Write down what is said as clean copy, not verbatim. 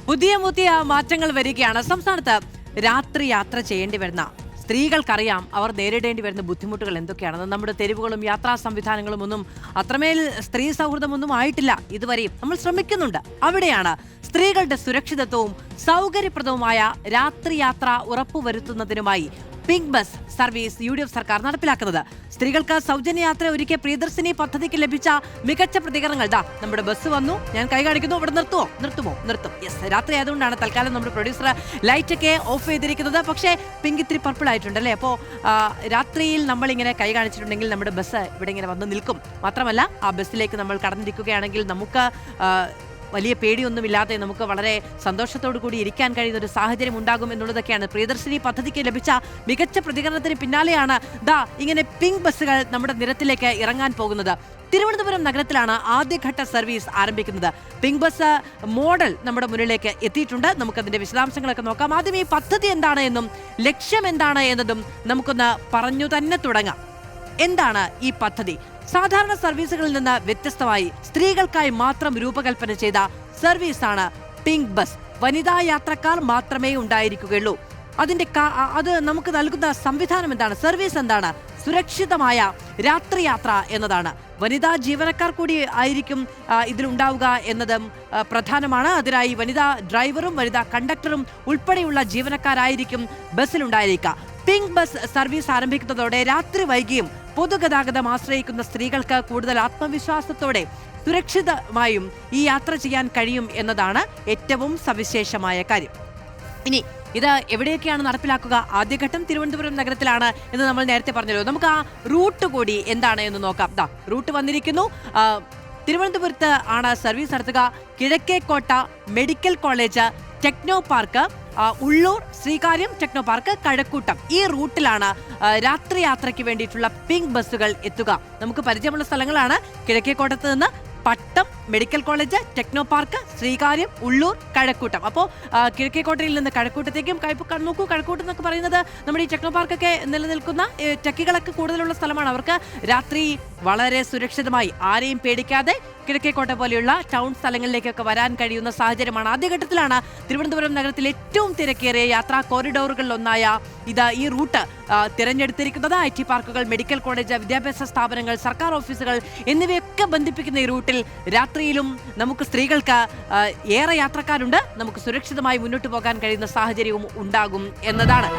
പുതിയ മാറ്റങ്ങൾ വരികയാണ്. സംസ്ഥാനത്ത് രാത്രി യാത്ര ചെയ്യേണ്ടി വരുന്ന സ്ത്രീകൾക്കറിയാം അവർ നേരിടേണ്ടി വരുന്ന ബുദ്ധിമുട്ടുകൾ എന്തൊക്കെയാണെന്ന്. നമ്മുടെ തെരുവുകളും യാത്രാ സംവിധാനങ്ങളും ഒന്നും അത്രമേൽ സ്ത്രീ സൗഹൃദമൊന്നും ആയിട്ടില്ല ഇതുവരെയും. നമ്മൾ ശ്രമിക്കുന്നുണ്ട്. അവിടെയാണ് സ്ത്രീകളുടെ സുരക്ഷിതത്വവും സൗകര്യപ്രദവുമായ രാത്രി യാത്ര ഉറപ്പുവരുത്തുന്നതിനുമായി പിങ്ക് ബസ് സർവീസ് UDF സർക്കാർ നടപ്പിലാക്കുന്നത്. സ്ത്രീകൾക്ക് സൗജന്യ യാത്ര ഒരുക്കിയ പ്രിയദർശിനി പദ്ധതിക്ക് ലഭിച്ച മികച്ച പ്രതികരണങ്ങൾ. നമ്മുടെ ബസ് വന്നു, ഞാൻ കൈ കാണിക്കുന്നു, ഇവിടെ നിർത്തും. യെസ്, രാത്രി ആയതുകൊണ്ടാണ് തൽക്കാലം നമ്മുടെ പ്രൊഡ്യൂസർ ലൈറ്റൊക്കെ ഓഫ് ചെയ്തിരിക്കുന്നത്. പക്ഷേ പിങ്ക് ഇത്തിരി പർപ്പിൾ ആയിട്ടുണ്ടല്ലേ. അപ്പോൾ രാത്രിയിൽ നമ്മളിങ്ങനെ കൈ കാണിച്ചിട്ടുണ്ടെങ്കിൽ നമ്മുടെ ബസ് ഇവിടെ ഇങ്ങനെ വന്ന് നിൽക്കും. മാത്രമല്ല ആ ബസ്സിലേക്ക് നമ്മൾ കടന്നിരിക്കുകയാണെങ്കിൽ നമുക്ക് വലിയ പേടിയൊന്നുമില്ലാതെ നമുക്ക് വളരെ സന്തോഷത്തോടു കൂടി ഇരിക്കാൻ കഴിയുന്ന ഒരു സാഹചര്യം ഉണ്ടാകും എന്നുള്ളതൊക്കെയാണ് പ്രിയദർശിനി പദ്ധതിക്ക് ലഭിച്ച മികച്ച പ്രതികരണത്തിന് പിന്നാലെയാണ് ഇങ്ങനെ പിങ്ക് ബസ്സുകൾ നമ്മുടെ നിരത്തിലേക്ക് ഇറങ്ങാൻ പോകുന്നത്. തിരുവനന്തപുരം നഗരത്തിലാണ് ആദ്യഘട്ട സർവീസ് ആരംഭിക്കുന്നത്. പിങ്ക് ബസ് മോഡൽ നമ്മുടെ മുന്നിലേക്ക് എത്തിയിട്ടുണ്ട്. നമുക്കതിന്റെ വിശദാംശങ്ങളൊക്കെ നോക്കാം. ആദ്യം ഈ പദ്ധതി എന്താണ് എന്നും ലക്ഷ്യം എന്താണ് എന്നതും നമുക്കൊന്ന് പറഞ്ഞു തന്നെ തുടങ്ങാം. എന്താണ് ഈ പദ്ധതി? സാധാരണ സർവീസുകളിൽ നിന്ന് വ്യത്യസ്തമായി സ്ത്രീകൾക്കായി മാത്രം രൂപകൽപ്പന ചെയ്ത സർവീസാണ് പിങ്ക് ബസ്. വനിതാ യാത്രക്കാർ മാത്രമേ ഉണ്ടായിരിക്കുകയുള്ളൂ. അത് നമുക്ക് നൽകുന്ന സംവിധാനം എന്താണ്? സർവീസ് എന്താണ്? സുരക്ഷിതമായ രാത്രി യാത്ര എന്നതാണ്. വനിതാ ജീവനക്കാർ കൂടി ആയിരിക്കും ഇതിലുണ്ടാവുക എന്നതും പ്രധാനമാണ്. അതിനായി വനിതാ ഡ്രൈവറും വനിതാ കണ്ടക്ടറും ഉൾപ്പെടെയുള്ള ജീവനക്കാരായിരിക്കും ബസ്സിലുണ്ടായിരിക്കുക. പിങ്ക് ബസ് സർവീസ് ആരംഭിക്കുന്നതോടെ രാത്രി വൈകിയും പൊതുഗതാഗതം ആശ്രയിക്കുന്ന സ്ത്രീകൾക്ക് കൂടുതൽ ആത്മവിശ്വാസത്തോടെ സുരക്ഷിതമായും ഈ യാത്ര ചെയ്യാൻ കഴിയും എന്നതാണ് ഏറ്റവും സവിശേഷമായ കാര്യം. ഇനി ഇത് എവിടെയൊക്കെയാണ് നടപ്പിലാക്കുക? ആദ്യഘട്ടം തിരുവനന്തപുരം നഗരത്തിലാണ് എന്ന് നമ്മൾ നേരത്തെ പറഞ്ഞല്ലോ. നമുക്ക് ആ റൂട്ട് കൂടി എന്താണ് എന്ന് നോക്കാം. റൂട്ട് വന്നിരിക്കുന്നു. തിരുവനന്തപുരത്ത് ആണ് സർവീസ് നടത്തുക. Kizhakkekotta medical college, Technopark, Ulloor, Sreekaryam, Technopark, Kazhakkoottam, ഈ റൂട്ടിലാണ് രാത്രി യാത്രയ്ക്ക് വേണ്ടിയിട്ടുള്ള പിങ്ക് ബസ്സുകൾ എത്തുക. നമുക്ക് പരിചയമുള്ള സ്ഥലങ്ങളാണ്. കിഴക്കേക്കോട്ടത്ത് നിന്ന് Pattom medical college, technopark, Sreekaryam, Ulloor, Kazhakkoottam. അപ്പോൾ കിഴക്കേക്കോട്ടയിൽ നിന്ന് കഴക്കൂട്ടത്തേക്കും നോക്കൂ. കഴക്കൂട്ടം എന്നൊക്കെ പറയുന്നത് നമ്മുടെ ഈ ടെക്നോ പാർക്കൊക്കെ നിലനിൽക്കുന്ന ടെക്കികളൊക്കെ കൂടുതലുള്ള സ്ഥലമാണ്. അവർക്ക് രാത്രി വളരെ സുരക്ഷിതമായി ആരെയും പേടിക്കാതെ കിഴക്കേക്കോട്ട പോലെയുള്ള ടൗൺ സ്ഥലങ്ങളിലേക്കൊക്കെ വരാൻ കഴിയുന്ന സാഹചര്യമാണ്. ആദ്യഘട്ടത്തിലാണ് തിരുവനന്തപുരം നഗരത്തിൽ ഏറ്റവും തിരക്കേറിയ യാത്രാ കോറിഡോറുകളിലൊന്നായ ഈ റൂട്ട് തിരഞ്ഞെടുത്തിരിക്കുന്നത്. IT പാർക്കുകൾ, മെഡിക്കൽ കോളേജ്, വിദ്യാഭ്യാസ സ്ഥാപനങ്ങൾ, സർക്കാർ ഓഫീസുകൾ എന്നിവയൊക്കെ ബന്ധിപ്പിക്കുന്ന ഈ റൂട്ടിൽ രാത്രിയിലും നമുക്ക് സ്ത്രീകൾക്ക് ഏറെ യാത്രക്കാരുണ്ട്. നമുക്ക് സുരക്ഷിതമായി മുന്നോട്ട് പോകാൻ കഴിയുന്ന സാഹചര്യവും ഉണ്ടാകും എന്നതാണ്.